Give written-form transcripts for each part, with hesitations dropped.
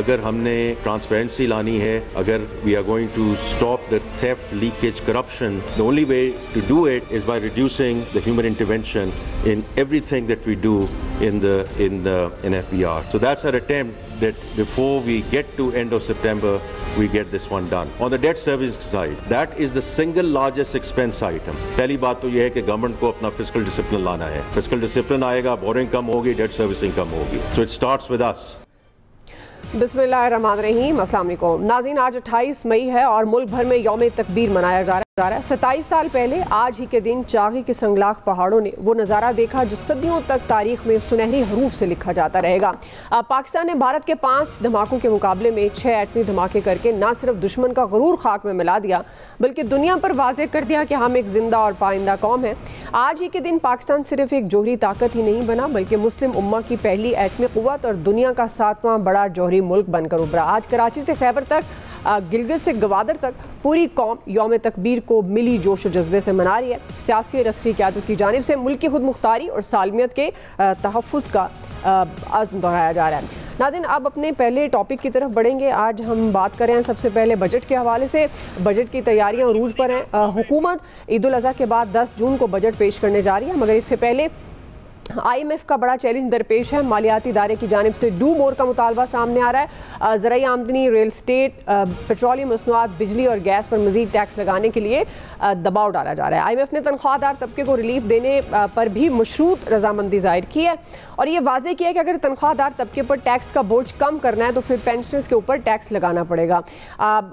अगर हमने ट्रांसपेरेंसी लानी है, अगर we are going to stop the theft, leakage, corruption, the only way to do it is by reducing the human intervention in everything that we do in FBR. So that's our attempt that before we get to end of September, we get this one done. On the debt service side, that is the single largest expense item. पहली बात तो ये है कि government को अपना fiscal discipline लाना है. Fiscal discipline आएगा, borrowing कम होगी, debt servicing कम होगी. So it starts with us. बिस्मिल्लाहिर्रहमानिर्रहीम, अस्सलाम वालेकुम नाज़रीन। आज 28 मई है और मुल्क भर में यौम तकबीर मनाया जा रहा है। 27 साल पहले आज ही के दिन चागी के संगलाख पहाड़ों ने वो नज़ारा देखा जो सदियों तक तारीख में सुनहरी हरूफ से लिखा जाता रहेगा। पाकिस्तान ने भारत के 5 धमाकों के मुकाबले में 6 एटमी धमाके करके न सिर्फ दुश्मन का गुरूर खाक में मिला दिया, बल्कि दुनिया पर वाज़ेह कर दिया कि हम एक जिंदा और पाइंदा कौम है। आज ही के दिन पाकिस्तान सिर्फ एक जोहरी ताकत ही नहीं बना, बल्कि मुस्लिम उम्मा की पहली एटमी क़ुव्वत और दुनिया का 7वां बड़ा जोहरी मुल्क बनकर उभरा। आज कराची से खैबर तक, गिलगित से गवादर तक पूरी कौम यौम तकबीर को मिली जोश और जज्बे से मना रही है। सियासी और अस्करी क़यादत की जानिब से मुल्क की खुद मुख्तारी और सालमियत के तहफ़्फ़ुज़ का अज़्म दोहराया जा रहा है। नाज़रीन, अब अपने पहले टॉपिक की तरफ बढ़ेंगे। आज हम बात कर रहे हैं सबसे पहले बजट के हवाले से। बजट की तैयारियां अरूज पर हैं। हुकूमत ईद उल अज़हा के बाद 10 जून को बजट पेश करने जा रही है, मगर इससे पहले IMF का बड़ा चैलेंज दरपेश है। मालियाती इदारे की जानिब से डू मोर का मुतालबा सामने आ रहा है। ज़राई आमदनी, रियल एस्टेट, पेट्रोलियम मसनूआत, बिजली और गैस पर मज़ीद टैक्स लगाने के लिए दबाव डाला जा रहा है। IMF ने तनख्वाहदार तबके को रिलीफ देने पर भी मशरूत रजामंदी जाहिर की है और ये वाज़ेह किया है कि अगर तनख्वाहदार तबके पर टैक्स का बोझ कम करना है तो फिर पेंशनर्स के ऊपर टैक्स लगाना पड़ेगा।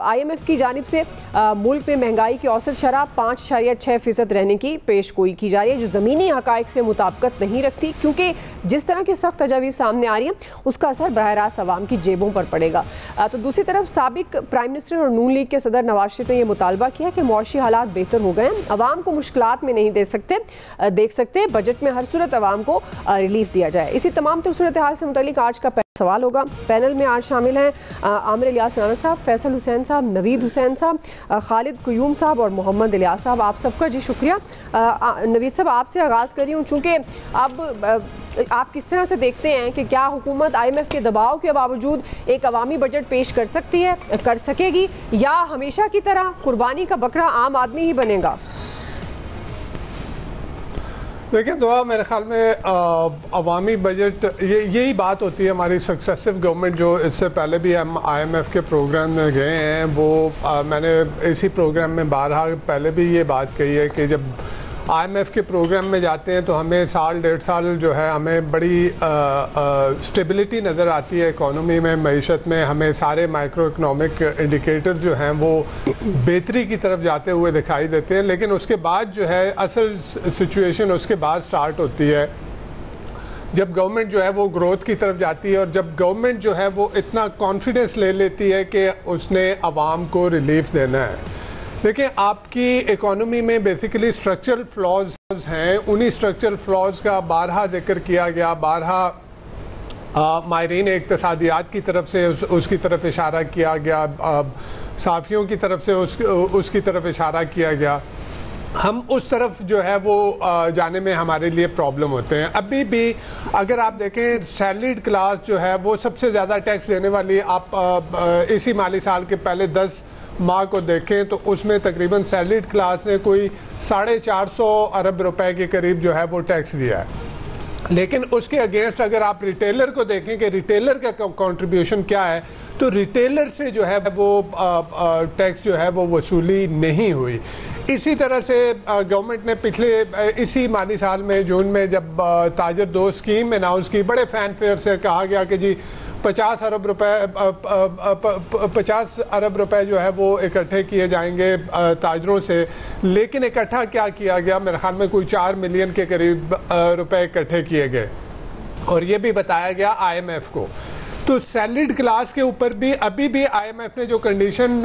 IMF की जानिब से मुल्क में महंगाई की औसत शरह 5.6% रहने की पेशगोई की जा रही है, जो ज़मीनी हक़ाइक़ से मुताबिकत नहीं रखती, क्योंकि जिस तरह की सख्त तजावीज़ सामने आ रही हैं उसका असर बराह रास्त अवाम की जेबों पर पड़ेगा। तो दूसरी तरफ साबिक प्राइम मिनिस्टर और नून लीग के सदर नवाज शरीफ ने यह मुतालबा किया कि मुआशी हालात बेहतर हो गए हैं, अवाम को मुश्किलात में नहीं देख सकते, बजट में हर सूरत अवाम को रिलीफ दिया जाए। इसी तमाम सूरत हाल से मुतालिक आज का सवाल होगा। पैनल में आज शामिल हैं आमिर इलियास राना साहब, फैसल हुसैन साहब, नवीद हुसैन साहब, खालिद कुयूम साहब और मोहम्मद इलियास साहब। आप सबका जी शुक्रिया। नवीद साहब, आपसे आगाज़ कर रही हूँ, चूँकि अब आप किस तरह से देखते हैं कि क्या हुकूमत IMF के दबाव के बावजूद एक अवामी बजट पेश कर सकती है, कर सकेगी, या हमेशा की तरह कुर्बानी का बकरा आम आदमी ही बनेगा? देखिए दुआ, मेरे ख्याल में अवामी बजट यही बात होती है। हमारी सक्सेसिव गवर्नमेंट जो इससे पहले भी हम IMF के प्रोग्राम में गए हैं, वो मैंने इसी प्रोग्राम में बारहा पहले भी ये बात कही है कि जब IMF के प्रोग्राम में जाते हैं तो हमें साल 1.5 साल जो है हमें बड़ी स्टेबिलिटी नज़र आती है इकोनॉमी में, मईशत में। हमें सारे माइक्रो इकनॉमिक इंडिकेटर जो हैं वो बेहतरी की तरफ जाते हुए दिखाई देते हैं। लेकिन उसके बाद जो है असल सिचुएशन उसके बाद स्टार्ट होती है जब गवर्नमेंट जो है वो ग्रोथ की तरफ जाती है और जब गवर्नमेंट जो है वो इतना कॉन्फिडेंस ले लेती है कि उसने आवाम को रिलीफ देना है। देखिए, आपकी इकोनॉमी में बेसिकली स्ट्रक्चरल फ्लॉज हैं, उन्हीं स्ट्रक्चरल फ्लॉज का बारहा जिक्र किया गया, बारहा माहिरीन इक़्तिसादियात की तरफ से उसकी तरफ इशारा किया गया, साफ़ियों की तरफ से उसकी तरफ इशारा किया गया। हम उस तरफ जो है वो जाने में हमारे लिए प्रॉब्लम होते हैं। अभी भी अगर आप देखें, सैलरीड क्लास जो है वो सबसे ज़्यादा टैक्स देने वाली, आप इसी माली साल के पहले 10 माह को देखें तो उसमें तकरीबन सैलरीड क्लास ने कोई 450 अरब रुपए के करीब जो है वो टैक्स दिया है। लेकिन उसके अगेंस्ट अगर आप रिटेलर को देखें कि रिटेलर का कंट्रीब्यूशन क्या है, तो रिटेलर से जो है वो टैक्स जो है वो वसूली नहीं हुई। इसी तरह से गवर्नमेंट ने पिछले इसी माली साल में जून में जब ताजर दोस्त स्कीम अनाउंस की, बड़े फैनफेयर से कहा गया कि जी 50 अरब रुपए जो है वो इकट्ठे किए जाएंगे ताजरों से। लेकिन इकट्ठा क्या किया गया? मेरे ख्याल में कोई 4 मिलियन के करीब रुपए इकट्ठे किए गए और ये भी बताया गया IMF को। तो सैलरीड क्लास के ऊपर भी अभी भी IMF ने जो कंडीशन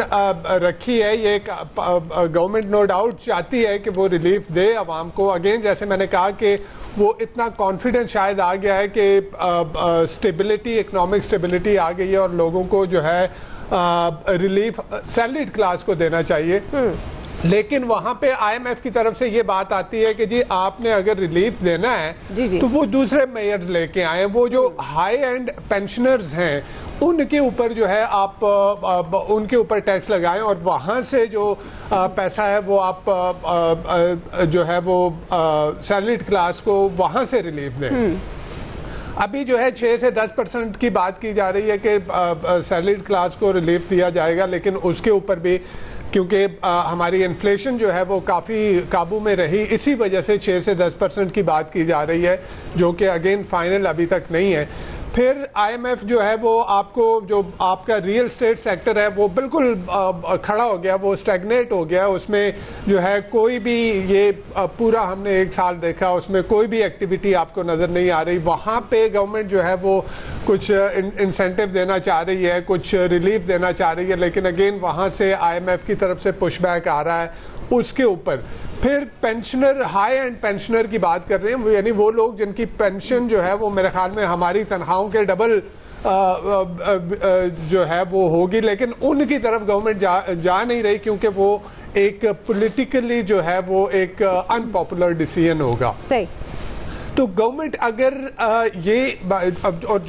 रखी है, ये गवर्नमेंट नो डाउट चाहती है कि वो रिलीफ दे आवाम को। अगेन जैसे मैंने कहा कि वो इतना कॉन्फिडेंस शायद आ गया है कि स्टेबिलिटी, इकोनॉमिक स्टेबिलिटी आ गई है और लोगों को जो है रिलीफ सैलरीड क्लास को देना चाहिए। लेकिन वहां पे IMF की तरफ से ये बात आती है कि जी आपने अगर रिलीफ देना है तो वो दूसरे मेयर्स लेके आए। वो जो हाई एंड पेंशनर्स हैं उनके ऊपर जो है आप उनके ऊपर टैक्स लगाएं और वहाँ से जो पैसा है वो आप जो है वो सैलरीड क्लास को वहाँ से रिलीफ दें। अभी जो है 6 से 10% की बात की जा रही है कि सैलरीड क्लास को रिलीफ दिया जाएगा, लेकिन उसके ऊपर भी क्योंकि हमारी इन्फ्लेशन जो है वो काफ़ी काबू में रही, इसी वजह से 6 से 10% की बात की जा रही है, जो कि अगेन फाइनल अभी तक नहीं है। फिर IMF जो है वो आपको जो आपका रियल स्टेट सेक्टर है वो बिल्कुल खड़ा हो गया, वो स्टैग्नेट हो गया, उसमें जो है कोई भी ये पूरा हमने 1 साल देखा उसमें कोई भी एक्टिविटी आपको नज़र नहीं आ रही। वहाँ पे गवर्नमेंट जो है वो कुछ इंसेंटिव देना चाह रही है, कुछ रिलीफ देना चाह रही है, लेकिन अगेन वहाँ से IMF की तरफ से पुशबैक आ रहा है उसके ऊपर। फिर पेंशनर, हाई एंड पेंशनर की बात कर रहे हैं, यानी वो लोग जिनकी पेंशन जो है वो मेरे ख्याल में हमारी तनख्वाहों के डबल जो है वो होगी, लेकिन उनकी तरफ गवर्नमेंट जा नहीं रही क्योंकि वो एक पॉलिटिकली जो है वो एक अनपॉपुलर डिसीजन होगा। सही। तो गवर्नमेंट अगर ये और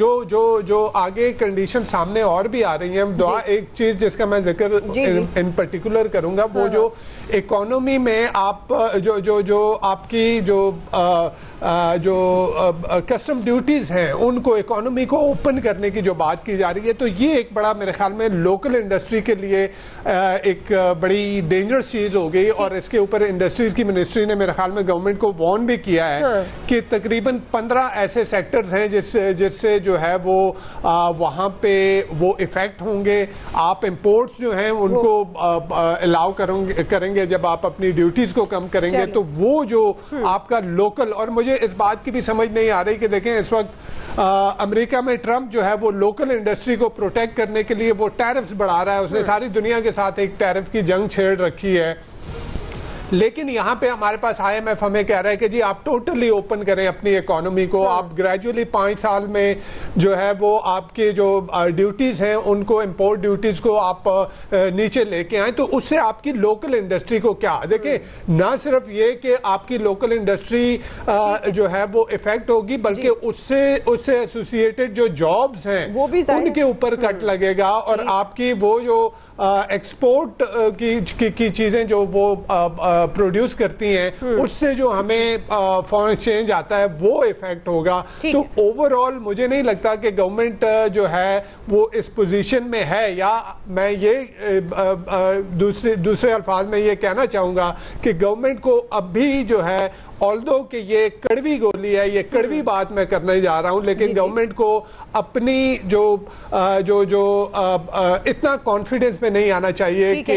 जो आगे कंडीशन सामने और भी आ रही हैं, दुआ एक चीज जिसका मैं जिक्र इन पर्टिकुलर करूंगा, वो जो इकोनॉमी में आप जो आपकी जो कस्टम ड्यूटीज हैं उनको इकोनॉमी को ओपन करने की जो बात की जा रही है, तो ये एक बड़ा मेरे ख्याल में लोकल इंडस्ट्री के लिए एक बड़ी डेंजरस चीज हो गई। और इसके ऊपर इंडस्ट्रीज की मिनिस्ट्री ने मेरे ख्याल में गवर्नमेंट को वार्न भी किया है कि तकरीबन 15 ऐसे सेक्टर्स हैं जिससे जो है वो वहाँ पे वो इफेक्ट होंगे। आप इंपोर्ट्स जो हैं उनको अलाउ करेंगे जब आप अपनी ड्यूटीज को कम करेंगे, तो वो जो आपका लोकल, और मुझे इस बात की भी समझ नहीं आ रही कि देखें इस वक्त अमेरिका में ट्रंप जो है वो लोकल इंडस्ट्री को प्रोटेक्ट करने के लिए वो टैरिफ्स बढ़ा रहा है, उसने सारी दुनिया के साथ एक टैरिफ की जंग छेड़ रखी है। लेकिन यहाँ पे हमारे पास IMF हमें कह रहा है कि जी आप टोटली ओपन करें अपनी इकोनॉमी को, आप ग्रेजुअली 5 साल में जो है वो आपके जो ड्यूटीज हैं उनको, इंपोर्ट ड्यूटीज को आप नीचे लेके आए, तो उससे आपकी लोकल इंडस्ट्री को क्या, देखिए ना सिर्फ ये कि आपकी लोकल इंडस्ट्री जो है वो इफेक्ट होगी, बल्कि उससे एसोसिएटेड जो जॉब्स हैं उनके ऊपर कट लगेगा, और आपकी वो जो एक्सपोर्ट की चीजें जो वो प्रोड्यूस करती हैं उससे जो हमें फॉरेन एक्सचेंज आता है वो इफेक्ट होगा। तो ओवरऑल मुझे नहीं लगता कि गवर्नमेंट जो है वो इस पोजीशन में है, या मैं ये दूसरे अल्फाज में ये कहना चाहूंगा कि गवर्नमेंट को अभी जो है, ऑल्दो कि ये कड़वी गोली है, ये कड़वी बात मैं करने जा रहा हूं, लेकिन गवर्नमेंट को अपनी जो इतना कॉन्फिडेंस में नहीं आना चाहिए कि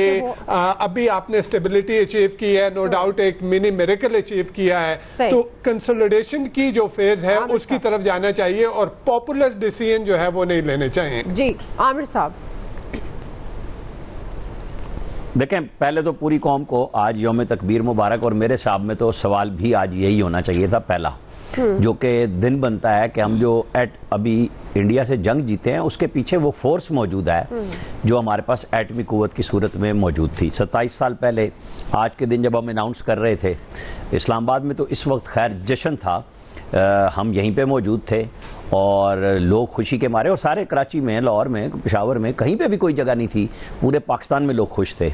अभी आपने स्टेबिलिटी अचीव की है, नो डाउट एक मिनी मिरेकल अचीव किया है, तो कंसोलिडेशन की जो फेज है उसकी तरफ जाना चाहिए और पॉपुलर डिसीजन जो है वो नहीं लेने चाहिए। जी आमिर साहब। देखें, पहले तो पूरी कौम को आज यौम तकबीर मुबारक, और मेरे हिसाब में तो सवाल भी आज यही होना चाहिए था पहला, जो कि दिन बनता है कि हम जो अभी इंडिया से जंग जीते हैं उसके पीछे वो फोर्स मौजूद है जो हमारे पास एटमी कुव्वत की सूरत में मौजूद थी। 27 साल पहले आज के दिन जब हम अनाउंस कर रहे थे इस्लामाबाद में, तो इस वक्त खैर जश्न था, हम यहीं पे मौजूद थे और लोग खुशी के मारे, और सारे कराची में, लाहौर में, पेशावर में, कहीं पे भी कोई जगह नहीं थी, पूरे पाकिस्तान में लोग खुश थे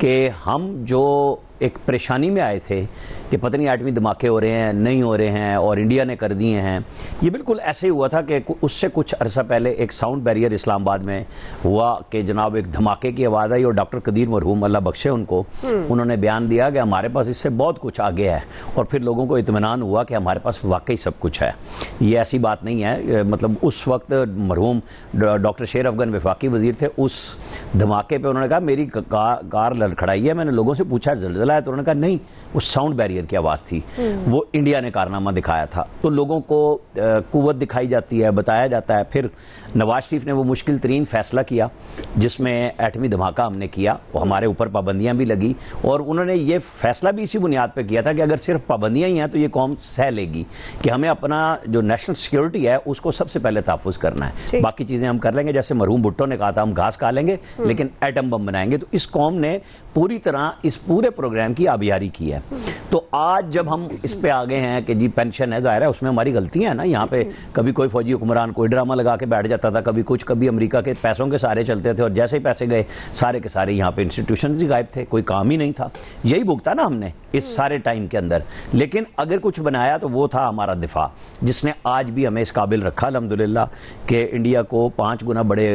कि हम जो एक परेशानी में आए थे कि पता नहीं एटमी धमाके हो रहे हैं, नहीं हो रहे हैं, और इंडिया ने कर दिए हैं। ये बिल्कुल ऐसे ही हुआ था कि उससे कुछ अरसा पहले एक साउंड बैरियर इस्लामाबाद में हुआ कि जनाब एक धमाके की आवाज़ आई, और डॉक्टर कदीर मरहूम अल्लाह बख्शे उनको, उन्होंने बयान दिया कि हमारे पास इससे बहुत कुछ आगे है, और फिर लोगों को इत्मीनान हुआ कि हमारे पास वाकई सब कुछ है। ये ऐसी बात नहीं है, मतलब उस वक्त मरहूम डॉक्टर शेर अफगन वफाकी वजीर थे, उस धमाके पर उन्होंने कहा मेरी कार लड़खड़ाई है, मैंने लोगों से पूछा जल्जला है, तो उन्होंने कहा नहीं, वो साउंड बैरियर की आवाज़ थी, वो इंडिया ने कारनामा दिखाया था। तो लोगों को कुव्वत दिखाई जाती है, बताया जाता है। फिर नवाज शरीफ ने वो मुश्किल तरीन फैसला किया जिसमें एटमी धमाका हमने किया, वो हमारे ऊपर पाबंदियां भी लगी, और उन्होंने ये फैसला भी इसी बुनियाद पर किया था कि अगर सिर्फ पाबंदियां ही हैं तो ये कौम सह लेगी, कि हमें अपना जो नेशनल सिक्योरिटी है उसको सबसे पहले तहफ़्फ़ुज़ करना है, बाकी चीज़ें हम कर लेंगे। जैसे मरहूम भुट्टो ने कहा था हम घास खा लेंगे लेकिन एटम बम बनाएंगे। तो इस कौम ने पूरी तरह इस पूरे प्रोग्राम प्रोग्राम की आबियारी की है। तो आज जब हम इस पे आ गए हैं कि जी पेंशन है, ज़ाहिर है उसमें हमारी गलतियां हैं ना। यहाँ पे कभी कोई फौजी हुक्मरान कोई ड्रामा लगा के बैठ जाता था, कभी कुछ, कभी अमेरिका के पैसों के सारे चलते थे और जैसे ही पैसे गए सारे के सारे यहाँ पे इंस्टीट्यूशन ही गायब थे, कोई काम ही नहीं था। यही भुगता ना हमने इस सारे टाइम के अंदर। लेकिन अगर कुछ बनाया तो वो था हमारा दिफा, जिसने आज भी हमें इस काबिल रखा अल्हम्दुलिल्लाह कि इंडिया को 5 गुना बड़े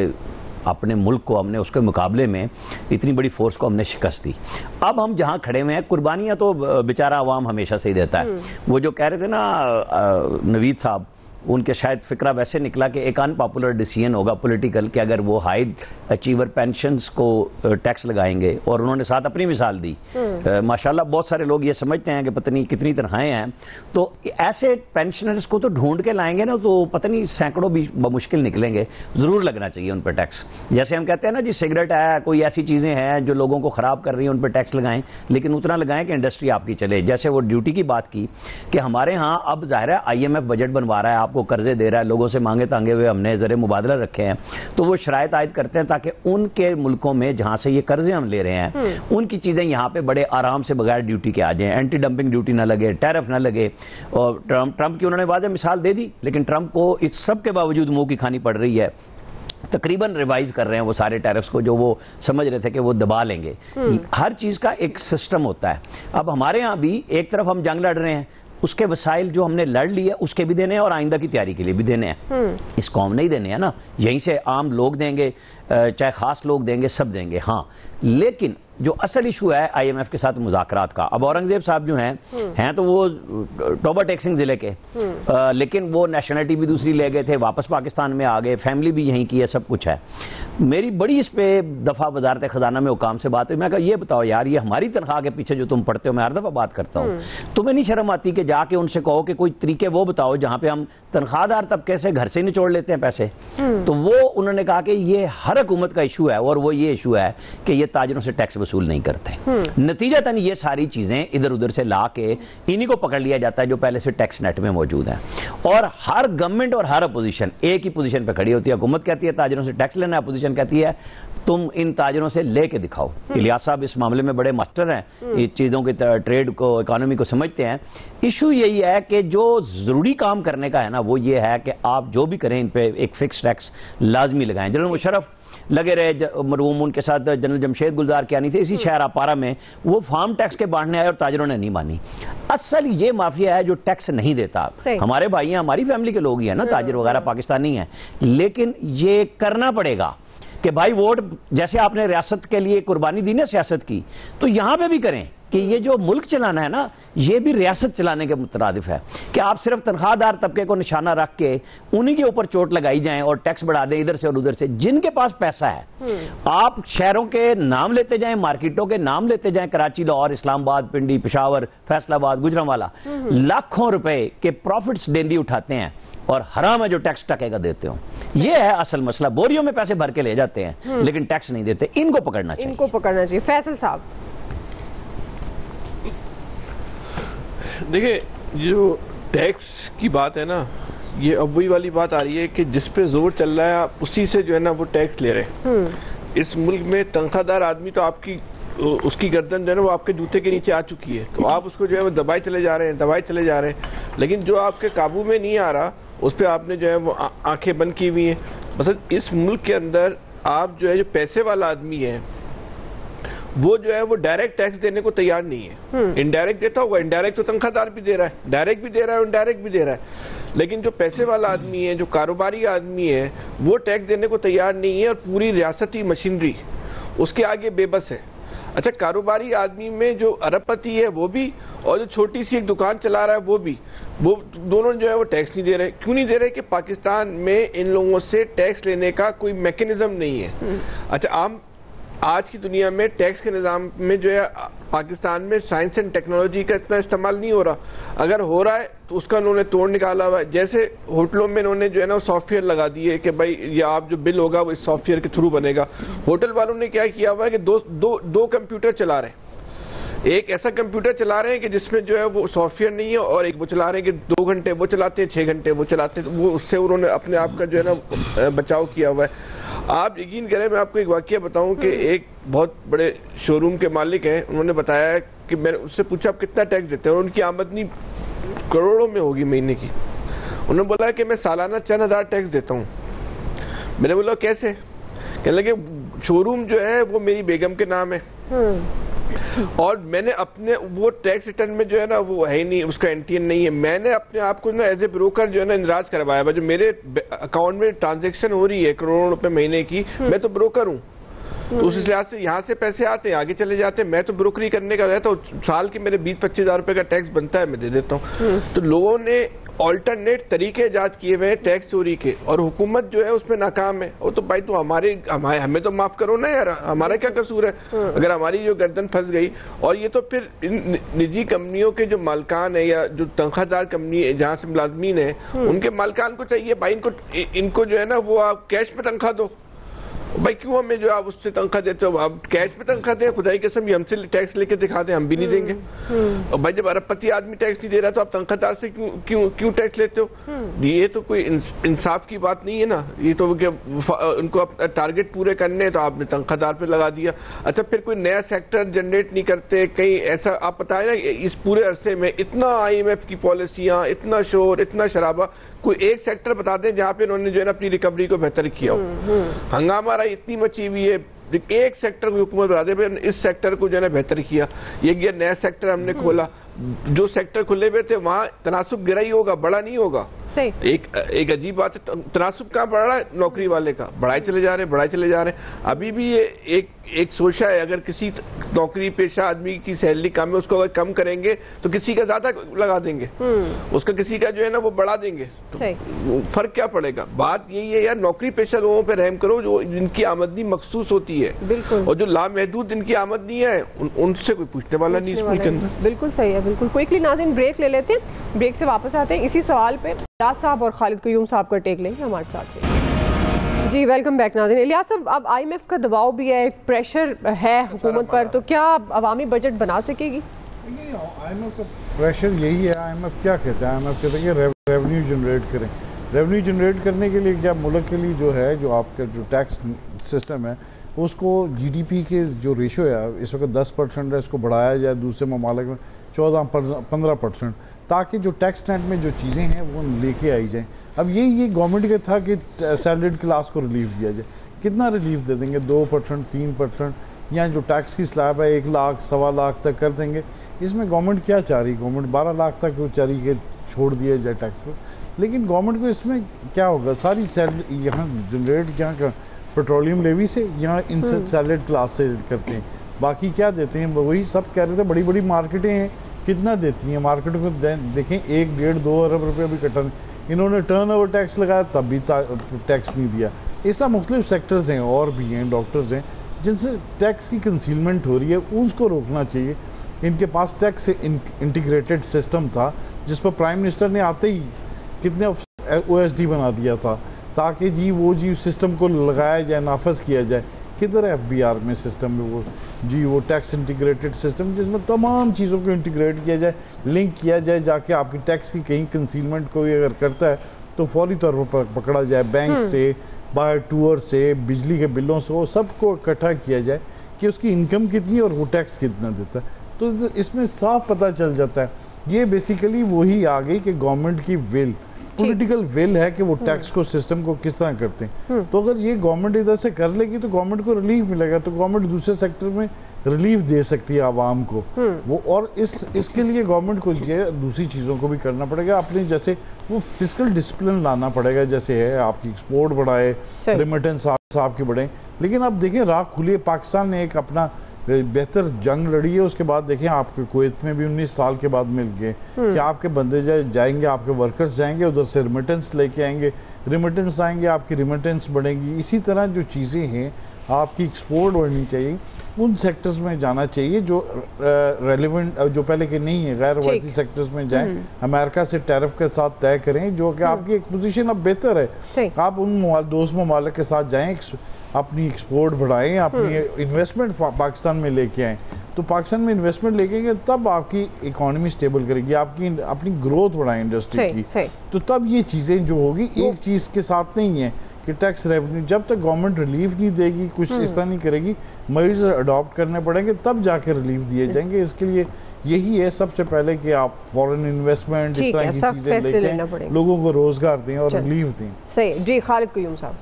अपने मुल्क को हमने उसके मुकाबले में इतनी बड़ी फोर्स को हमने शिकस्त दी। अब हम जहाँ खड़े हुए हैं, कुर्बानियाँ तो बेचारा अवाम हमेशा से ही देता है। वो जो कह रहे थे ना नवीद साहब, उनके शायद फिक्रा वैसे निकला कि एक अनपॉपुलर डिसीजन होगा पॉलिटिकल कि अगर वो हाई अचीवर पेंशन्स को टैक्स लगाएंगे, और उन्होंने साथ अपनी मिसाल दी। माशाल्लाह बहुत सारे लोग ये समझते हैं कि पता नहीं कितनी तनख्वाहें हैं, तो ऐसे पेंशनर्स को तो ढूंढ के लाएंगे ना तो पता नहीं सैकड़ों भी मुश्किल निकलेंगे। ज़रूर लगना चाहिए उन पर टैक्स। जैसे हम कहते हैं ना जी सिगरेट है, कोई ऐसी चीज़ें हैं जो लोगों को ख़राब कर रही हैं, उन पर टैक्स लगाएं, लेकिन उतना लगाएं कि इंडस्ट्री आपकी चले। जैसे वो ड्यूटी की बात की कि हमारे यहाँ अब ज़ाहिर है IMF बजट बनवा रहा है, आपको कर्जे दे रहा है, लोगों से मांगे तांगे हुए हमने ज़रे मुबादला रखे हैं, तो वो शराइत आयद करते हैं ताकि उनके मुल्कों में जहाँ से ये कर्जे हम ले रहे हैं उनकी चीज़ें यहाँ पे बड़े आराम से बगैर ड्यूटी के आ जाएं, एंटी डंपिंग ड्यूटी ना लगे, टैरिफ ना लगे। और ट्रंप की उन्होंने वाज़ेह मिसाल दे दी, लेकिन ट्रंप को इस सब के बावजूद मुँह की खानी पड़ रही है। तकरीबन रिवाइज कर रहे हैं वो सारे टैरिफ्स को जो वो समझ रहे थे कि वो दबा लेंगे। हर चीज़ का एक सिस्टम होता है। अब हमारे यहाँ भी एक तरफ हम जंग लड़ रहे हैं, उसके वसाइल जो हमने लड़ लिए उसके भी देने हैं और आइंदा की तैयारी के लिए भी देने हैं। इस कौम नहीं देने हैं ना, यहीं से आम लोग देंगे, चाहे खास लोग देंगे, सब देंगे। हाँ, लेकिन जो असल इशू है IMF के साथ मुज़ाकरात का, अब औरंगजेब साहब जो हैं तो वो टोबा टेक्सिंग ज़िले के, लेकिन वो नेशनलिटी भी दूसरी ले गए थे, वापस पाकिस्तान में आ गए, फैमिली भी यहीं की है, सब कुछ है। मेरी बड़ी इस पे दफ़ा वजारत ख़जाना में हुकाम से बात हुई। मैं कहा ये बताओ यार, ये हमारी तनख्वाह के पीछे जो तुम पढ़ते हो, मैं हर दफ़ा बात करता हूँ, तुम्हें नहीं शर्म आती कि जाके उनसे कहो कि कोई तरीके वो बताओ जहाँ पे हम तनख्वाहदार तबके से घर से निचोड़ लेते हैं पैसे। तो वो उन्होंने कहा कि ये हर हुकूमत का इशू है, और वो ये इशू है कि ये ताजरों से टैक्स वसूल नहीं करते। नतीजतन ये सारी चीजें इधर उधर से ला के इन्हीं को पकड़ लिया जाता है जो पहले से टैक्स नेट में मौजूद है। और हर गवर्नमेंट और हर अपोजिशन एक ही पोजीशन पे खड़ी होती है। हुकूमत कहती है ताजरों से टैक्स लेना है, अपोजिशन कहती है तुम इन ताजरों से लेके दिखाओ। इलियास साहब इस मामले में बड़े मास्टर हैं, इस चीज़ों की ट्रेड को, इकोनॉमी को समझते हैं। इशू यही है कि जो ज़रूरी काम करने का है ना, वो ये है कि आप जो भी करें इन पे एक फिक्स टैक्स लाजमी लगाएं। जनरल मुशर्रफ लगे रहे, मरहूम उनके साथ जनरल जमशेद गुलजार कियानी थे, इसी शहर अपारा में वो फार्म टैक्स के बांटने आए और ताजरों ने नहीं मानी। असल ये माफिया है जो टैक्स नहीं देता। हमारे भाई हैं, हमारी फैमिली के लोग ही हैं ना, ताजर वगैरह पाकिस्तानी हैं, लेकिन ये करना पड़ेगा कि भाई वोट, जैसे आपने रियासत के लिए कुर्बानी दी ना सियासत की, तो यहां पे भी करें कि ये जो मुल्क चलाना है ना, ये भी रियासत चलाने के मुतरादिफ है कि आप सिर्फ तनख्वाहदार तबके को निशाना रख के उन्हीं के ऊपर चोट लगाई जाए और टैक्स बढ़ा दें इधर से और उधर से। जिनके पास पैसा है आप शहरों के नाम लेते जाएं, मार्केटों के नाम लेते जाएं, कराची, लाहौर, इस्लामाबाद, पिंडी, पेशावर, फैसलाबाद, गुजरांवाला, लाखों रुपए के प्रॉफिट्स डेली उठाते हैं और हराम है जो टैक्स टकेगा देते हो। ये है असल मसला। बोरियों में पैसे भर के ले जाते हैं लेकिन टैक्स नहीं देते। इनको पकड़ना चाहिए, इनको पकड़ना चाहिए। फैसल साहब देखिए, जो टैक्स की बात है ना, ये अब वही वाली बात आ रही है कि जिस पे जोर चल रहा है आप उसी से जो है ना वो टैक्स ले रहे हैं। इस मुल्क में तनख्वाहदार आदमी तो आपकी उसकी गर्दन जो है ना वो आपके जूते के नीचे आ चुकी है, तो आप उसको जो है वो दबाए चले जा रहे हैं। लेकिन जो आपके काबू में नहीं आ रहा उस पर आपने जो है वो आंखें बंद की हुई हैं। मतलब इस मुल्क के अंदर आप जो है, जो पैसे वाला आदमी है वो जो है वो डायरेक्ट टैक्स देने को तैयार नहीं है। इनडायरेक्ट देता होगा, इनडायरेक्ट तो तनख्वाहदार भी दे रहा है, डायरेक्ट भी दे रहा है, इनडायरेक्ट भी दे रहा है। लेकिन जो पैसे वाला आदमी है, जो कारोबारी आदमी है, वो टैक्स देने को तैयार नहीं है और पूरी रियासती मशीनरी उसके आगे बेबस है। अच्छा, कारोबारी आदमी में जो अरबपति है वो भी, और जो छोटी सी एक दुकान चला रहा है वो भी, वो दोनों जो है वो टैक्स नहीं दे रहे। क्यों नहीं दे रहे? कि पाकिस्तान में इन लोगों से टैक्स लेने का कोई मैकेनिज्म नहीं है। अच्छा, आज की दुनिया में टैक्स के निज़ाम में जो है पाकिस्तान में साइंस एंड टेक्नोलॉजी का इतना इस्तेमाल नहीं हो रहा। अगर हो रहा है तो उसका उन्होंने तोड़ निकाला हुआ है। जैसे होटलों में इन्होंने जो है ना सॉफ्टवेयर लगा दिए कि भाई ये आप जो बिल होगा वो इस सॉफ्टवेयर के थ्रू बनेगा। होटल वालों ने क्या किया हुआ है कि दो कंप्यूटर चला रहे हैं। एक ऐसा कंप्यूटर चला रहे हैं कि जिसमें जो है वो सॉफ्टवेयर नहीं है, और एक वो चला रहे हैं कि 2 घंटे वो चलाते हैं, 6 घंटे वो चलाते हैं। वो उससे उन्होंने अपने आप का जो है ना बचाव किया हुआ है। आप यकीन करें, मैं आपको एक वाकया बताऊं कि एक बहुत बड़े शोरूम के मालिक हैं, उन्होंने बताया कि मैंने उससे पूछा आप कितना टैक्स देते हैं, और उनकी आमदनी करोड़ों में होगी महीने की। उन्होंने बोला कि मैं सालाना 4,000 टैक्स देता हूँ। मैंने बोला कैसे? कहने लगे शोरूम जो है वो मेरी बेगम के नाम है, और मैंने अपने वो टैक्स रिटर्न में जो है ना वो है ही नहीं, उसका एनटीएन नहीं है। मैंने अपने आप को ना एज ए ब्रोकर जो है ना इंदराज करवाया। जो मेरे अकाउंट में ट्रांजैक्शन हो रही है करोड़ों रुपए महीने की, मैं तो ब्रोकर हूँ, तो उस लिहाज से यहाँ से पैसे आते हैं आगे चले जाते हैं, मैं तो ब्रोकरी करने का रहता हूँ। साल के मेरे 20-25 हज़ार रुपए का टैक्स बनता है, मैं दे देता हूँ। तो लोगों ने ऑल्टरनेट तरीके ईजाद किए हुए हैं टैक्स चोरी के, और हुकूमत जो है उसमें नाकाम है। वो तो भाई तो हमें तो माफ करो ना यार, हमारा क्या कसूर है अगर हमारी जो गर्दन फंस गई। और ये तो फिर इन निजी कंपनियों के जो मालकान है या जो तनख्वाहदार कंपनी जहाँ से मुलाजमीन है उनके मालकान को चाहिए भाई इनको जो है ना वो आप कैश पे तनख्वाह दो। भाई क्यों हमें जो आप उससे तनख्वाह देते हो, आप कैश पे तनख्वाह दें, खुदाई कसम हमसे टैक्स लेके दिखा दें, हम भी नहीं देंगे। और भाई जब अरबपति आदमी टैक्स नहीं दे रहा तो आप तनख्वाहदार से क्यों टैक्स लेते हो? ये तो कोई इंसाफ की बात नहीं है ना। ये तो उनको टारगेट पूरे करने हैं तो आपने तनख्वाहदार पे लगा दिया। अच्छा फिर कोई नया सेक्टर जनरेट नहीं करते कहीं ऐसा? आप बताए ना इस पूरे अरसे में इतना IMF की पॉलिसियाँ, इतना शोर, इतना शराबा, कोई एक सेक्टर बता दें जहाँ पे उन्होंने जो है ना अपनी रिकवरी को बेहतर किया हो। हंगामा इतनी मची हुई है, एक सेक्टर को हुकूमत बता दे इस सेक्टर को जो है बढ़िया किया। ये नया सेक्टर हमने खोला, जो सेक्टर खुले हुए थे वहाँ तनासुब गिरा ही होगा, बड़ा नहीं होगा। सही। एक अजीब बात है, तनासुब कहाँ बढ़ रहा है? नौकरी वाले का बढ़ाए चले जा रहे हैं। अभी भी ये एक सोचा है, अगर किसी नौकरी पेशा आदमी की सैलरी कम है उसको अगर कम करेंगे तो किसी का ज्यादा लगा देंगे, उसका किसी का जो है ना वो बढ़ा देंगे, तो फर्क क्या पड़ेगा? बात यही है यार, नौकरी पेशा लोगों पे रहम करो जो जिनकी आमदनी मखसूस होती है, और जो लामहदूद इनकी आमदनी है उनसे कोई पूछने वाला नहीं स्कूल के अंदर। बिल्कुल सही है, बिल्कुल। क्विकली नाज़रीन ब्रेक ले लेते हैं, ब्रेक से वापस आते हैं। इसी सवाल पे इलियास साहब और खालिद क़य्यूम साहब का टेक लेंगे हमारे साथ। जी वेलकम बैक नाज़रीन। इलियास साहब, अब IMF का दबाव भी है, प्रेशर है हुकूमत पर, तो क्या अवामी बजट बना सकेगी? IMF का प्रेशर यही है। IMF क्या कहता है? IMF कहता है कि रेवेन्यू जनरेट करें। रेवेन्यू जनरेट करने के लिए क्या मुल्क के लिए जो है, जो आपका जो टैक्स सिस्टम है उसको GDP के जो रेशो है इस वक्त 10% है, इसको बढ़ाया जाए दूसरे ममालिक में 14-15%, ताकि जो टैक्स नेट में जो चीज़ें हैं वो लेके आई जाएं। अब ये गवर्नमेंट का था कि सैलरीड क्लास को रिलीफ दिया जाए। कितना रिलीफ दे देंगे? 2%, 3%, या जो टैक्स की स्लैब है 1 लाख, 1.25 लाख तक कर देंगे। इसमें गवर्नमेंट क्या चाह रही? गवर्नमेंट 12 लाख तक वो चाह रही कि छोड़ दिया जाए टैक्स पर, लेकिन गवर्नमेंट को इसमें क्या होगा? सारी सैलरी यहाँ जनरेट यहाँ पेट्रोलियम लेवी से, यहाँ इनसे सैलरीड क्लास से करते हैं। बाकी क्या देते हैं? वही सब कह रहे थे, बड़ी बड़ी मार्केटें हैं, कितना देती हैं? मार्केट को देखें, 1-1.5-2 अरब रुपये भी कटा। इन्होंने टर्नओवर टैक्स लगाया तब भी टैक्स नहीं दिया। ऐसा मुख्तलिफ सेक्टर्स हैं और भी हैं, डॉक्टर्स हैं जिनसे टैक्स की कंसीलमेंट हो रही है, उसको रोकना चाहिए। इनके पास टैक्स से इंटीग्रेटेड सिस्टम था जिस पर प्राइम मिनिस्टर ने आते ही कितने OSD बना दिया था ताकि जी सिस्टम को लगाया जाए, नाफज किया जाए। किधर है FBR में सिस्टम में वो टैक्स इंटीग्रेटेड सिस्टम जिसमें तमाम चीज़ों को इंटीग्रेट किया जाए, लिंक किया जाए, जाके आपकी टैक्स की कहीं कंसीलमेंट कोई अगर करता है तो फौरी तौर पर पकड़ा जाए। बैंक से, बाहर टूर से, बिजली के बिलों से, वो सबको इकट्ठा किया जाए कि उसकी इनकम कितनी है और वो टैक्स कितना देता है। तो इसमें साफ पता चल जाता है। ये बेसिकली वही आ गई कि गवर्नमेंट की विल, पॉलिटिकल विल है कि वो टैक्स को सिस्टम को किस तरह करते हैं। तो अगर ये गवर्नमेंट इधर से कर लेगी तो गवर्नमेंट को रिलीफ मिलेगा, तो गवर्नमेंट दूसरे सेक्टर में रिलीफ दे सकती है आवाम को वो। और इसके लिए गवर्नमेंट को ये दूसरी चीज़ों को भी करना पड़ेगा अपने, जैसे वो फिजिकल डिसिप्लिन लाना पड़ेगा, जैसे है आपकी एक्सपोर्ट बढ़ाए, रेमिटेंस आपकी बढ़े। लेकिन अब देखिए राह खुली है, पाकिस्तान ने एक अपना बेहतर जंग लड़ी है, उसके बाद देखें आपके कुवैत में भी 19 साल के बाद मिल गए कि आपके बंदे जाएंगे, आपके वर्कर्स जाएंगे, उधर से रेमिटेंस लेके आएंगे, रेमिटेंस आएंगे, आपकी रेमिटेंस बढ़ेगी। इसी तरह जो चीज़ें हैं आपकी एक्सपोर्ट बढ़नी चाहिए, उन सेक्टर्स में जाना चाहिए जो रेलिवेंट, जो पहले के नहीं है, गैर रवायती सेक्टर्स में जाएं। अमेरिका से टैरिफ के साथ तय करें जो कि आपकी एक पोजीशन अब बेहतर है। आप उन दोस्त ममालिक के साथ जाएं, अपनी एक्सपोर्ट बढ़ाएं, अपनी इन्वेस्टमेंट पाकिस्तान में लेके आएँ। तो पाकिस्तान में इन्वेस्टमेंट लेके गए तब आपकी इकोनॉमी स्टेबल करेगी, आपकी अपनी ग्रोथ बढ़ाए इंडस्ट्री की। तो तब ये चीज़ें जो होगी एक चीज़ के साथ नहीं है कि टैक्स रेवेन्यू जब तक गवर्नमेंट रिलीफ नहीं देगी, कुछ इस तरह नहीं करेगी, मेजर्स अडॉप्ट करने पड़ेंगे, तब जाके रिलीफ दिए जाएंगे। इसके लिए यही है सबसे पहले कि आप फॉरेन इन्वेस्टमेंट इस तरह की चीजें लेके लोगों को रोजगार दें और रिलीफ दें। सही जी, खालिद क़य्यूम साहब।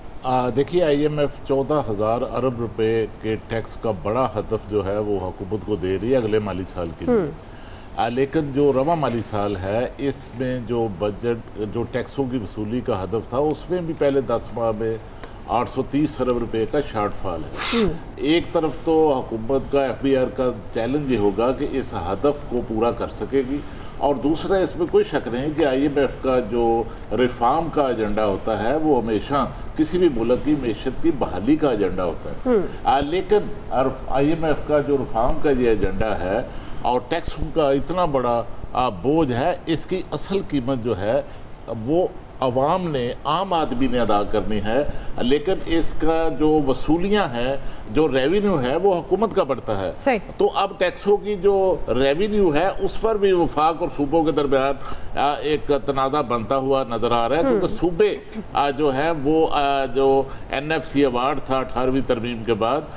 देखिए, IMF 14,000 अरब रुपए के टैक्स का बड़ा हदफ जो है वो हुकूमत को दे रही है अगले माली साल के लिए। लेकिन जो रवा माली साल है इसमें जो बजट जो टैक्सों की वसूली का हदफ था उसमें भी पहले 10 माह में 830 अरब रुपए का शॉर्टफॉल है। एक तरफ तो हुकूमत का FBR का चैलेंज ये होगा कि इस हदफ को पूरा कर सकेगी, और दूसरा इसमें कोई शक नहीं कि IMF का जो रिफॉर्म का एजेंडा होता है वो हमेशा किसी भी मुल्क की मैशत की बहाली का एजेंडा होता है। लेकिन IMF का जो रिफॉर्म का ये एजेंडा है और टैक्सों का इतना बड़ा बोझ है, इसकी असल कीमत जो है वो अवाम ने, आम आदमी ने अदा करनी है। लेकिन इसका जो वसूलियां हैं, जो रेवेन्यू है वो हुकूमत का बढ़ता है। तो अब टैक्सों की जो रेवेन्यू है उस पर भी वफाक और सूबों के दरमियान एक तनाज़ा बनता हुआ नजर आ रहा है, क्योंकि सूबे जो है वो जो NFC अवार्ड था 18वीं तरमीम के बाद,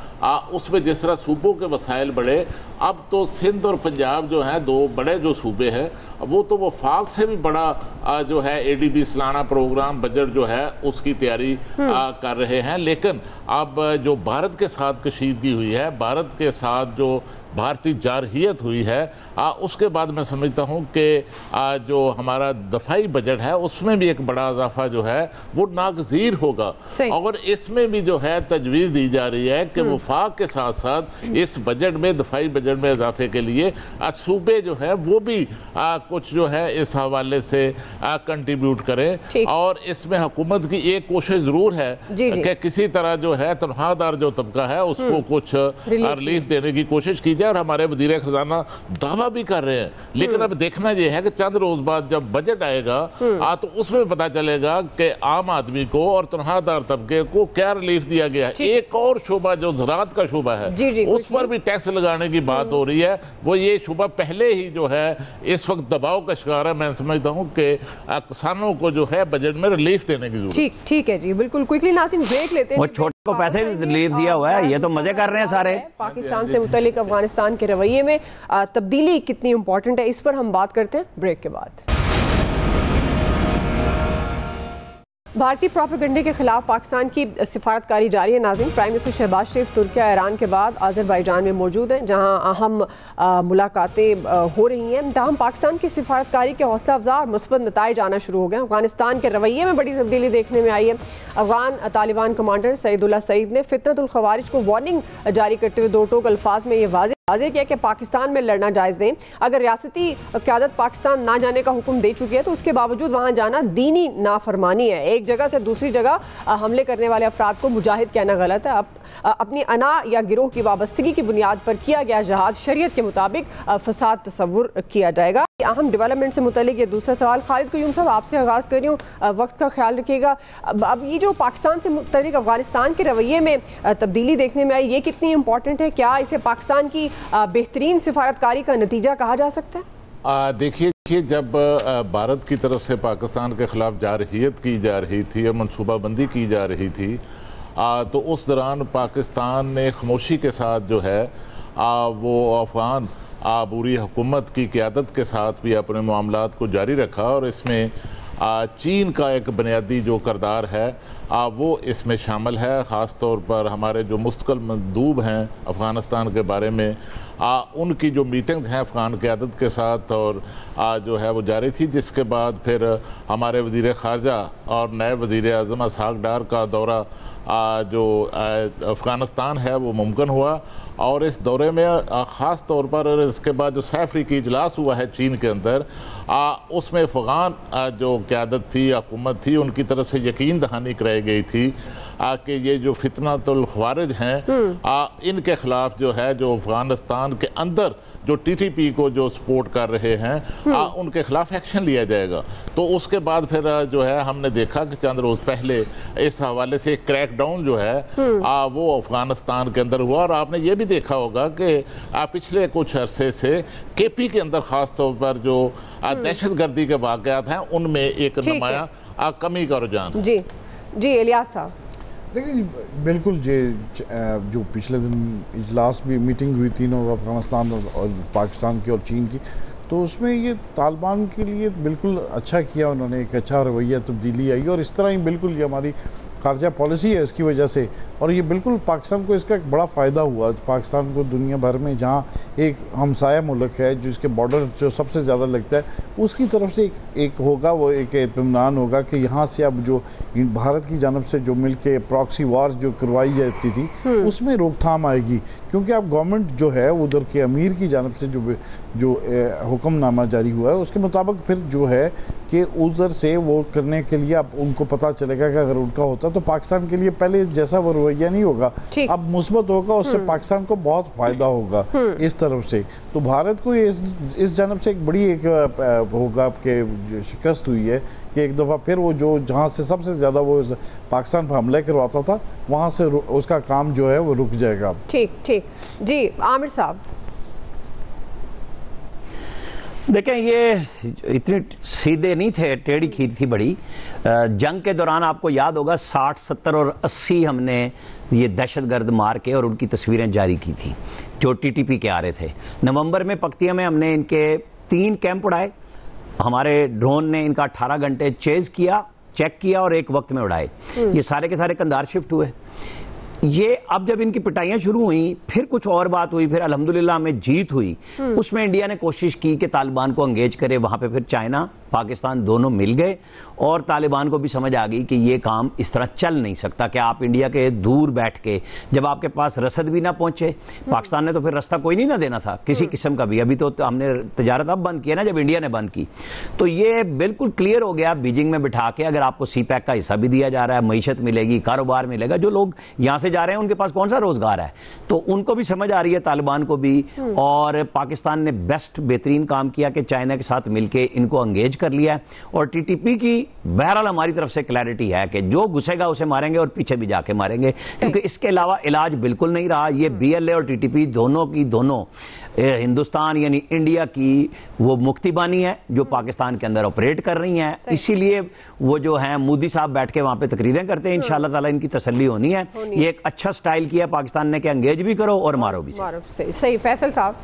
उसमें जिस तरह सूबों के वसाइल बढ़े, अब तो सिंध और पंजाब जो हैं दो बड़े जो सूबे हैं वो तो वफाक से भी बड़ा जो है ADB सालाना प्रोग्राम बजट जो है उसकी तैयारी कर रहे हैं। लेकिन अब जो भारत के साथ कशीदगी हुई है, भारत के साथ जो भारतीय जारहियत हुई है, उसके बाद मैं समझता हूँ कि जो हमारा दफाई बजट है उसमें भी एक बड़ा इजाफा जो है वो नागजीर होगा। और इसमें भी जो है तजवीज़ दी जा रही है कि वफाक के साथ साथ इस बजट में, दफाई बजट में इजाफे के लिए सूबे जो है वो भी कुछ जो है इस हवाले से कंट्रीब्यूट करें। और इसमें हुकूमत की एक कोशिश ज़रूर है कि किसी तरह जो है तनख्वाहदार जो तबका है उसको कुछ रिलीफ देने की कोशिश की जाए, और हमारे वज़ीर ख़जाना दावा भी कर रहे हैं। लेकिन अब देखना यह है कि चंद रोज़ बाद जब बजट आएगा तो उसमें पता चलेगा कि आम आदमी को और तनख्वाहदार तबके को क्या रिलीफ दिया गया है। एक और शोबा जो ज़राअत का शोबा है उस पर भी टैक्स लगाने की बात हो रही है। वो ये शोबा पहले ही जो है इस वक्त दबाव का शिकार है। मैं समझता हूँ कि किसानों को जो है बजट में रिलीफ देने की जरूरत। ठीक है जी, बिल्कुल क्विकली नाज़रीन ब्रेक लेते हैं। वो छोटे को पैसे रिलीफ दिया हुआ है, ये तो मजे कर रहे हैं सारे। पाकिस्तान से मुतल्लिक अफगानिस्तान के रवैये में तब्दीली कितनी इंपॉर्टेंट है, इस पर हम बात करते हैं ब्रेक के बाद। भारतीय प्रोपेगेंडे के खिलाफ पाकिस्तान की सिफारतकारी जारी है। नाज़रीन, प्राइम मिनिस्टर शहबाज शरीफ तुर्किया ईरान के बाद आज़रबाईजान में मौजूद हैं, जहां अहम मुलाकातें हो रही हैं। ताहम पाकिस्तान की सिफारतकारी के हौसला अफजा और मुस्बत नताइज आना शुरू हो गए। अफगानिस्तान के रवैये में बड़ी तब्दीली देखने में आई है। अफगान तालिबान कमांडर सईदुल्लाह सईद ने फितनतुल खवारिज को वार्निंग जारी करते हुए दो टोक अल्फाज में ये वाज़ेह किया कि पाकिस्तान में लड़ना जायज़ नहीं। अगर रियासती क़यादत पाकिस्तान ना जाने का हुक्म दे चुकी है तो उसके बावजूद वहाँ जाना दीनी नाफरमानी है। एक जगह से दूसरी जगह हमले करने वाले अफराद को मुजाहिद कहना गलत है। अपनी अना या गिरोह की वाबस्तगी की बुनियाद पर किया गया जहाद शरीयत के मुताबिक फसाद तस्वुर किया जाएगा। अहम डेवलपमेंट से मुतल्लिक ये दूसरा सवाल खालिद क़य्यूम साहब आपसे आगाज़ कर रही हूँ, वक्त का ख्याल रखिएगा। अब ये जो पाकिस्तान से मुतल्लिक अफगानिस्तान के रवैये में तब्दीली देखने में आई, ये कितनी इंपॉर्टेंट है? क्या इसे पाकिस्तान की बेहतरीन सिफारतकारी का नतीजा कहा जा सकता है? देखिए, जब भारत की तरफ से पाकिस्तान के खिलाफ जारहियत की जा रही थी और मनसूबाबंदी की जा रही थी, तो उस दौरान पाकिस्तान ने खामोशी के साथ जो है वो अफगान अबूरी हुकूमत की क़यादत के साथ भी अपने मामलात को जारी रखा। और इसमें चीन का एक बुनियादी जो किरदार है वो इसमें शामिल है। ख़ास तौर पर हमारे जो मुस्तकिल मंदूब हैं अफ़गानिस्तान के बारे में, उनकी जो मीटिंग्स हैं अफ़गान क़यादत के साथ और जो है वो जारी थी, जिसके बाद फिर हमारे वज़ीर ख़ारजा और नए वज़ीर आज़म इसहाक़ डार का दौरा जो अफ़गानिस्तान है वो मुमकिन हुआ। और इस दौरे में ख़ास तौर पर इसके बाद जो सैफरी की इजलास हुआ है चीन के अंदर, उसमें अफ़गान जो क़यादत थी, हुकूमत थी, उनकी तरफ से यकीन दहानी कराई गई थी कि ये जो फितनतुल ख़वारिज हैं इनके ख़िलाफ़ जो है, जो अफ़गानिस्तान के अंदर जो TTP को जो सपोर्ट कर रहे हैं उनके खिलाफ एक्शन लिया जाएगा। तो उसके बाद फिर जो है हमने देखा कि चंद रोज़ पहले इस हवाले से क्रैकडाउन जो है वो अफ़गानिस्तान के अंदर हुआ। और आपने ये भी देखा होगा कि पिछले कुछ अरसे से KP के अंदर ख़ास तौर पर जो दहशत गर्दी के वाक़यात हैं उनमें एक नुमाया कमी का रुझान। जी जी इलियास साहब, देखिए बिल्कुल जो पिछले दिन इजलास भी मीटिंग हुई तीनों अफगानिस्तान और पाकिस्तान की और चीन की, तो उसमें ये तालिबान के लिए बिल्कुल अच्छा किया उन्होंने, एक अच्छा रवैया तब्दीली आई और इस तरह ही बिल्कुल ये हमारी खारजा पॉलिसी है इसकी वजह से, और ये बिल्कुल पाकिस्तान को इसका एक बड़ा फ़ायदा हुआ। पाकिस्तान को दुनिया भर में जहाँ एक हमसाया मुल्क है जिसके बॉर्डर जो सबसे ज़्यादा लगता है, उसकी तरफ से एक होगा, वो एक इत्मीनान होगा कि यहाँ से अब जो भारत की जानब से जो मिल के प्रॉक्सी वार जो करवाई जाती थी उसमें रोकथाम आएगी, क्योंकि अब गवर्नमेंट जो है उधर के अमीर की जानब से जो हुक्मनामा जारी हुआ है उसके मुताबिक फिर जो है कि उधर से वो करने के लिए अब उनको पता चलेगा कि अगर उनका होता तो पाकिस्तान के लिए पहले जैसा वो रवैया नहीं होगा, अब मुस्बत होगा, उससे पाकिस्तान को बहुत फ़ायदा होगा इस तरफ से। तो भारत को इस जानब से एक बड़ी एक होगा कि जो शिकस्त हुई है कि एक दफ़ा फिर वो जो जहाँ से सबसे ज़्यादा वो पाकिस्तान पर हमले करवाता था वहाँ से उसका काम जो है वो रुक जाएगा। ठीक जी आमिर साहब, देखें ये इतने सीधे नहीं थे, टेढ़ी खीर थी बड़ी। जंग के दौरान आपको याद होगा 60, 70 और 80 हमने ये दहशतगर्द मार के और उनकी तस्वीरें जारी की थी जो टीटीपी के आ रहे थे। नवंबर में पक्तिया में हमने इनके 3 कैंप उड़ाए, हमारे ड्रोन ने इनका 18 घंटे चेज किया, चेक किया और एक वक्त में उड़ाए। ये सारे के सारे कंधार शिफ्ट हुए। ये अब जब इनकी पिटाइयां शुरू हुई फिर कुछ और बात हुई, फिर अल्हम्दुलिल्लाह हमें जीत हुई। उसमें इंडिया ने कोशिश की कि तालिबान को एंगेज करे, वहां पे फिर चाइना पाकिस्तान दोनों मिल गए और तालिबान को भी समझ आ गई कि ये काम इस तरह चल नहीं सकता कि आप इंडिया के दूर बैठ के, जब आपके पास रसद भी ना पहुंचे, पाकिस्तान ने तो फिर रास्ता कोई नहीं ना देना था किसी किस्म का भी। अभी तो हमने तजारत अब बंद किया ना जब इंडिया ने बंद की, तो ये बिल्कुल क्लियर हो गया बीजिंग में बिठा के अगर आपको सी पैक का हिस्सा भी दिया जा रहा है, मईशत मिलेगी, कारोबार मिलेगा, जो लोग यहाँ से जा रहे हैं उनके पास कौन सा रोजगार है, तो उनको भी समझ आ रही है तालिबान को भी। और पाकिस्तान ने बेहतरीन काम किया कि चाइना के साथ मिलकर इनको एंगेज कर लिया है। और टीटीपी की बहरहाल हमारी तरफ से क्लैरिटी है कि जो घुसेगा उसे मारेंगे और पीछे भी जाके मारेंगे, क्योंकि इसके अलावा इलाज बिल्कुल नहीं रहा। ये बीएलए और टीटीपी दोनों की दोनों हिंदुस्तान यानी इंडिया की वो मुक्तिबानी है जो पाकिस्तान के अंदर ऑपरेट कर रही हैं। इसीलिए वो जो है मोदी साहब बैठ के वहां पे तकरीरें करते हैं, इंशाल्लाह ताला इनकी तसल्ली होनी है। ये एक अच्छा स्टाइल किया पाकिस्तान ने कि एंगेज भी करो और मारो भी। सही फैसल साहब,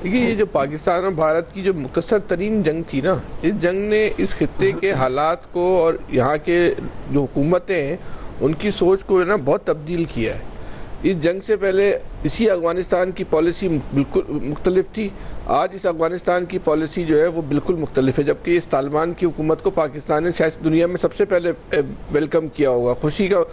देखिए ये जो पाकिस्तान और भारत की जो मुख्तसर तरीन जंग थी ना, इस जंग ने इस खित्ते के हालात को और यहाँ के जो हुकूमतें हैं उनकी सोच को ना बहुत तब्दील किया है। इस जंग से पहले इसी अफगानिस्तान की पॉलिसी बिल्कुल मुख्तलिफ थी, आज इस अफगानिस्तान की पॉलिसी जो है वो बिल्कुल मुख्तलिफ है। जबकि इस तालिबान की हुकूमत को पाकिस्तान ने शायद दुनिया में सबसे पहले वेलकम किया होगा, खुशी का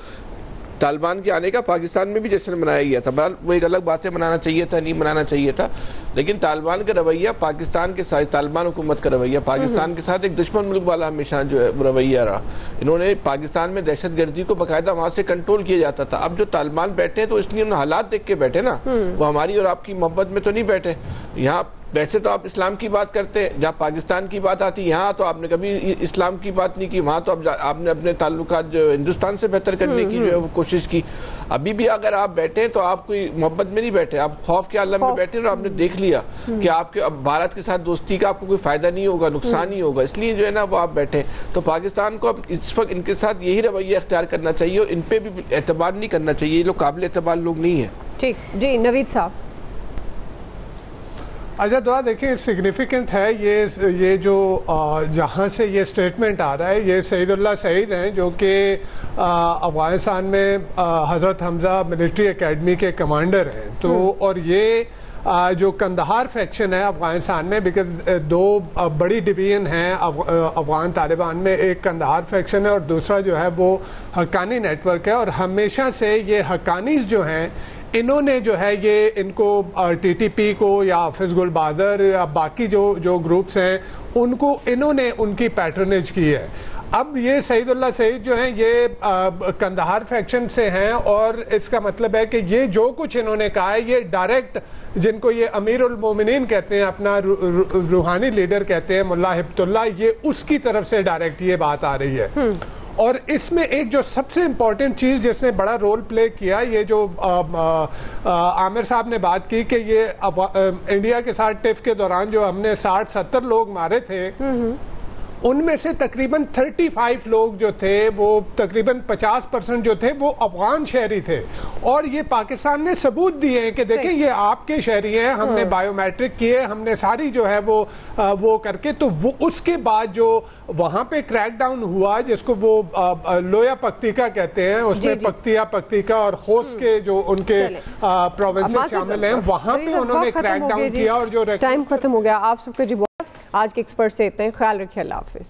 तालिबान के आने का पाकिस्तान में भी जश्न मनाया गया था। बहरहाल वो एक अलग बातें मनाना चाहिए था, नहीं मनाना चाहिए था, लेकिन तालिबान का रवैया पाकिस्तान के साथ, तालिबान हुकूमत का रवैया पाकिस्तान के साथ एक दुश्मन मुल्क वाला हमेशा जो है रवैया रहा। इन्होंने पाकिस्तान में दहशतगर्दी को बाकायदा वहाँ से कंट्रोल किया जाता था। अब जो तालिबान बैठे हैं तो इसलिए उन्हें हालात देख के बैठे ना, वो हमारी और आपकी मोहब्बत में तो नहीं बैठे। यहाँ वैसे तो आप इस्लाम की बात करते हैं, जहाँ पाकिस्तान की बात आती है यहाँ तो आपने कभी इस्लाम की बात नहीं की, वहाँ तो आपने अपने ताल्लुकात जो हिंदुस्तान से बेहतर करने की जो है वो कोशिश की। अभी भी अगर आप बैठे तो आप कोई मोहब्बत में नहीं बैठे, आप खौफ के आलम में बैठे और आपने देख लिया कि आपके अब भारत के साथ दोस्ती का आपको कोई फायदा नहीं होगा, नुकसान ही होगा, इसलिए जो है ना वो आप बैठे। तो पाकिस्तान को अब इस वक्त इनके साथ यही रवैया अख्तियार करना चाहिए और इन पर भी एतबार नहीं करना चाहिए, ये लोग काबिल एतबार लोग नहीं है। ठीक जी नवीद साहब। अच्छा दुआ देखिए सिग्निफिकेंट है ये जो जहाँ से ये स्टेटमेंट आ रहा है, ये सईदुल्लाह सईद हैं जो कि अफगानिस्तान में हज़रत हमज़ा मिलिट्री एकेडमी के कमांडर हैं। तो और ये जो कंदहार फैक्शन है अफगानिस्तान में, बिकॉज 2 बड़ी डिवीजन हैं अफगान तालिबान में, एक कंदहार फैक्शन है और दूसरा जो है वो हक्कानी नेटवर्क है। और हमेशा से ये हक्कानीज जो हैं इन्होंने जो है ये इनको टीटीपी को या हाफिज गुल बहादुर या बाकी जो ग्रुप्स हैं उनको इन्होंने उनकी पैटर्नेज की है। अब ये सईदुल्लाह सईद जो हैं ये कंदहार फैक्शन से हैं और इसका मतलब है कि ये जो कुछ इन्होंने कहा है ये डायरेक्ट, जिनको ये अमीर उल मोमिनीन कहते हैं, अपना रूहानी लीडर कहते हैं मुल्ला हिब्तुल्लाह, ये उसकी तरफ से डायरेक्ट ये बात आ रही है। और इसमें एक जो सबसे इम्पॉर्टेंट चीज़ जिसने बड़ा रोल प्ले किया, ये जो आमिर साहब ने बात की कि ये इंडिया के साथ टिफ के दौरान जो हमने 60-70 लोग मारे थे, उनमें से तकरीबन 35 लोग जो थे, वो तकरीबन 50% जो थे वो अफगान शहरी थे। और ये पाकिस्तान ने सबूत दिए हैं कि देखें ये आपके शहरी हैं, हमने बायोमेट्रिक किए, हमने सारी जो है वो करके, तो वो उसके बाद जो वहां पे क्रैकडाउन हुआ, जिसको वो लोया पक्तिका कहते हैं, उसमें पक्तिका और खोस के जो उनके प्रोविंसेस शामिल हैं, वहां पे उन्होंने क्रैकडाउन किया। और जो टाइम खत्म हो गया, आप सबका जी आज के एक्सपर्ट से इतना ही, ख्याल रखिए, अल्लाह हाफिज।